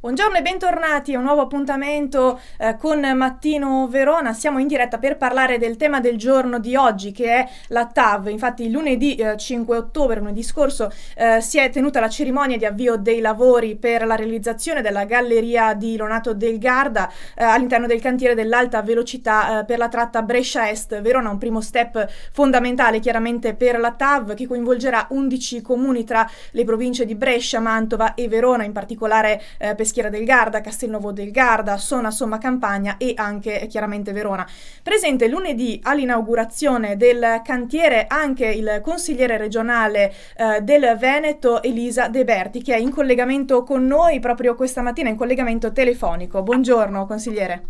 Buongiorno e bentornati a un nuovo appuntamento con Mattino Verona. Siamo in diretta per parlare del tema del giorno di oggi, che è la TAV. Infatti lunedì 5 ottobre, lunedì scorso, si è tenuta la cerimonia di avvio dei lavori per la realizzazione della galleria di Lonato del Garda all'interno del cantiere dell'alta velocità per la tratta Brescia Est Verona, un primo step fondamentale chiaramente per la TAV, che coinvolgerà 11 comuni tra le province di Brescia, Mantova e Verona, in particolare Peschiera del Garda, Castelnuovo del Garda, Sona, Somma Campania e anche chiaramente Verona. Presente lunedì all'inaugurazione del cantiere anche il consigliere regionale del Veneto, Elisa De Berti, che è in collegamento con noi proprio questa mattina, in collegamento telefonico. Buongiorno consigliere.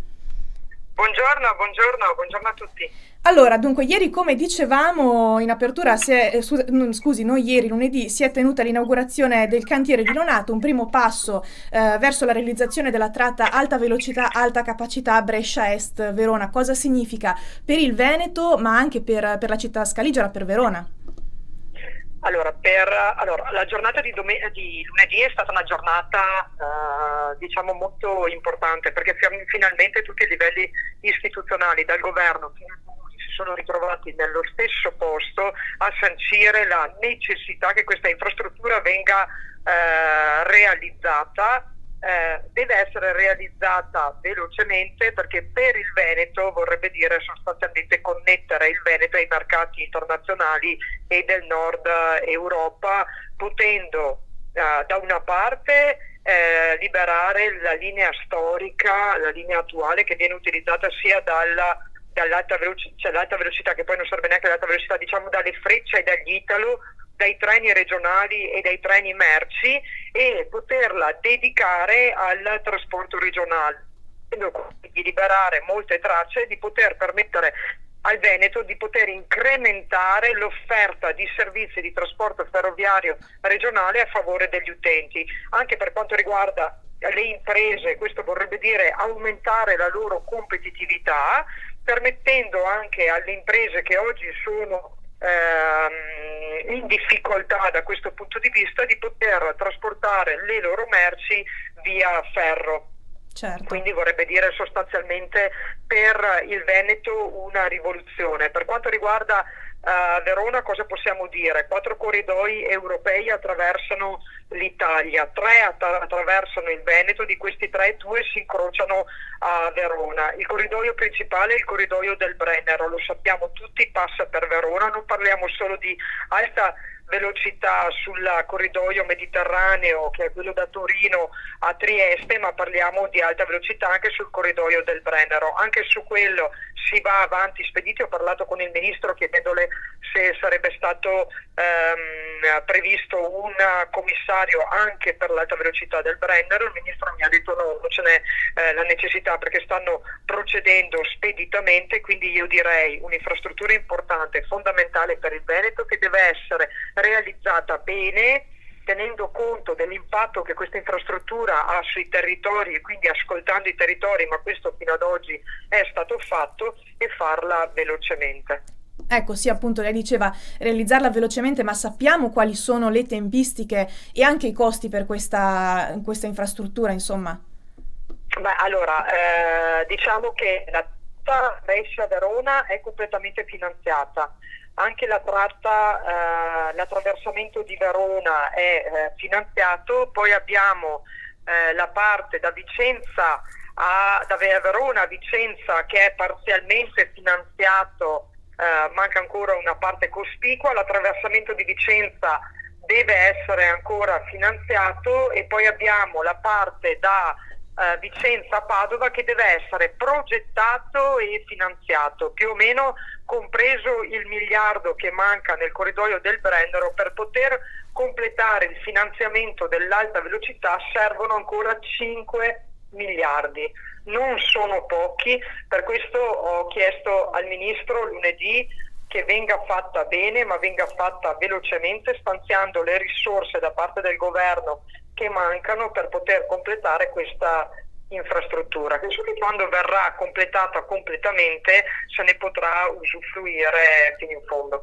Buongiorno a tutti. Allora, dunque, ieri, come dicevamo in apertura, lunedì si è tenuta l'inaugurazione del cantiere di Lonato, un primo passo verso la realizzazione della tratta alta velocità, alta capacità Brescia Est Verona. Cosa significa per il Veneto, ma anche per la città scaligera, per Verona? Allora, la giornata di lunedì è stata una giornata diciamo molto importante, perché finalmente tutti i livelli istituzionali, dal governo fino ai comuni, si sono ritrovati nello stesso posto a sancire la necessità che questa infrastruttura venga realizzata. Deve essere realizzata velocemente, perché per il Veneto vorrebbe dire sostanzialmente connettere il Veneto ai mercati internazionali e del nord Europa, potendo da una parte liberare la linea storica, la linea attuale che viene utilizzata sia dall'alta velocità, cioè l'alta velocità, che poi non serve neanche l'alta velocità, diciamo dalle Freccia e dagli Italo, dai treni regionali e dai treni merci, e poterla dedicare al trasporto regionale, di liberare molte tracce e di poter permettere al Veneto di poter incrementare l'offerta di servizi di trasporto ferroviario regionale a favore degli utenti. Anche per quanto riguarda le imprese, questo vorrebbe dire aumentare la loro competitività, permettendo anche alle imprese che oggi sono in difficoltà da questo punto di vista di poter trasportare le loro merci via ferro. Certo. Quindi vorrebbe dire sostanzialmente per il Veneto una rivoluzione. Per quanto riguarda Verona, cosa possiamo dire? 4 corridoi europei attraversano l'Italia, 3 attraversano il Veneto, di questi 3 2 si incrociano a Verona. Il corridoio principale è il corridoio del Brennero, lo sappiamo tutti, passa per Verona. Non parliamo solo di alta velocità sul corridoio mediterraneo, che è quello da Torino a Trieste, ma parliamo di alta velocità anche sul corridoio del Brennero. Anche su quello si va avanti spediti. Ho parlato con il ministro chiedendole se sarebbe stato previsto un commissario anche per l'alta velocità del Brennero. Il ministro mi ha detto no, non ce n'è la necessità, perché stanno procedendo speditamente. Quindi io direi un'infrastruttura importante, fondamentale per il Veneto, che deve essere realizzata bene, tenendo conto dell'impatto che questa infrastruttura ha sui territori e quindi ascoltando i territori, ma questo fino ad oggi è stato fatto, e farla velocemente. Ecco, sì, appunto, lei diceva realizzarla velocemente, ma sappiamo quali sono le tempistiche e anche i costi per questa infrastruttura, insomma? Beh, allora, diciamo che la tratta Brescia-Verona è completamente finanziata. Anche la tratta, l'attraversamento di Verona è finanziato. Poi abbiamo la parte da Verona a Vicenza, che è parzialmente finanziato. Manca ancora una parte cospicua. L'attraversamento di Vicenza deve essere ancora finanziato, e poi abbiamo la parte da Vicenza a Padova, che deve essere progettato e finanziato, più o meno compreso il miliardo che manca nel corridoio del Brennero. Per poter completare il finanziamento dell'alta velocità servono ancora 5 miliardi. Non sono pochi, per questo ho chiesto al ministro lunedì che venga fatta bene, ma venga fatta velocemente, stanziando le risorse da parte del governo che mancano per poter completare questa infrastruttura, che quando verrà completata completamente se ne potrà usufruire fino in fondo.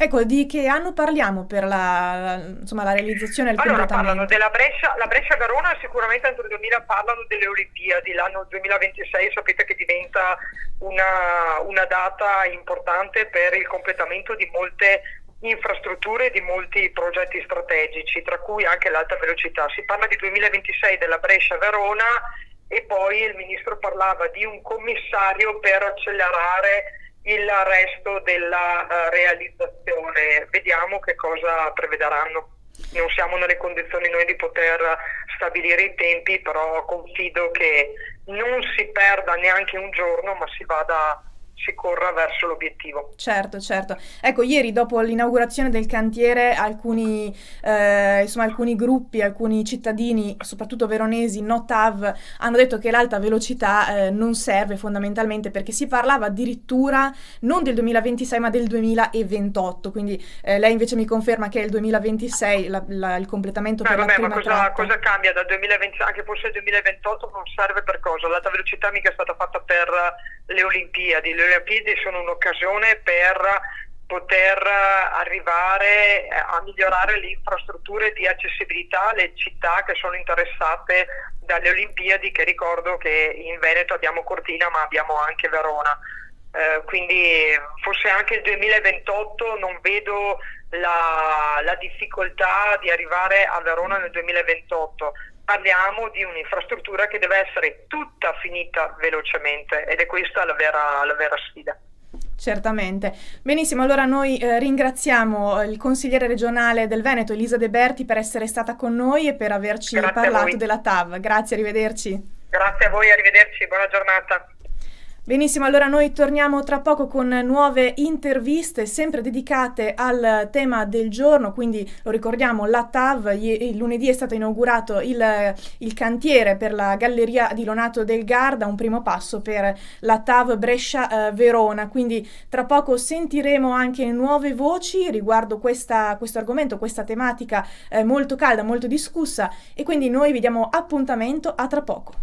Ecco, di che anno parliamo per insomma, la realizzazione e il Allora, completamento? parlano della Brescia, la Brescia-Verona sicuramente entro il 2000, parlano delle Olimpiadi, l'anno 2026 sapete che diventa una data importante per il completamento di molte infrastrutture, di molti progetti strategici, tra cui anche l'alta velocità. Si parla di 2026 della Brescia-Verona e poi il ministro parlava di un commissario per accelerare il resto della realizzazione. Vediamo che cosa prevederanno. Non siamo nelle condizioni noi di poter stabilire i tempi, però confido che non si perda neanche un giorno, ma si corra verso l'obiettivo. Certo, certo. Ecco, ieri dopo l'inaugurazione del cantiere alcuni gruppi, alcuni cittadini, soprattutto veronesi, no TAV, hanno detto che l'alta velocità non serve fondamentalmente perché si parlava addirittura non del 2026 ma del 2028, quindi lei invece mi conferma che è il 2026 il completamento per la prima tratta. Cosa cambia dal 2020, anche forse il 2028 non serve per cosa? L'alta velocità mica è stata fatta per le Olimpiadi. Le Olimpiadi sono un'occasione per poter arrivare a migliorare le infrastrutture di accessibilità alle città che sono interessate dalle Olimpiadi, che ricordo che in Veneto abbiamo Cortina ma abbiamo anche Verona. Quindi forse anche il 2028 non vedo la difficoltà di arrivare a Verona nel 2028. Parliamo di un'infrastruttura che deve essere tutta finita velocemente ed è questa la vera sfida. Certamente. Benissimo, allora noi ringraziamo il consigliere regionale del Veneto, Elisa De Berti, per essere stata con noi e per averci parlato della TAV. Grazie, arrivederci. Grazie a voi, arrivederci, buona giornata. Benissimo, allora noi torniamo tra poco con nuove interviste sempre dedicate al tema del giorno, quindi lo ricordiamo, la TAV, il lunedì è stato inaugurato il cantiere per la Galleria di Lonato del Garda, un primo passo per la TAV Brescia-Verona, quindi tra poco sentiremo anche nuove voci riguardo questo argomento, questa tematica molto calda, molto discussa e quindi noi vi diamo appuntamento a tra poco.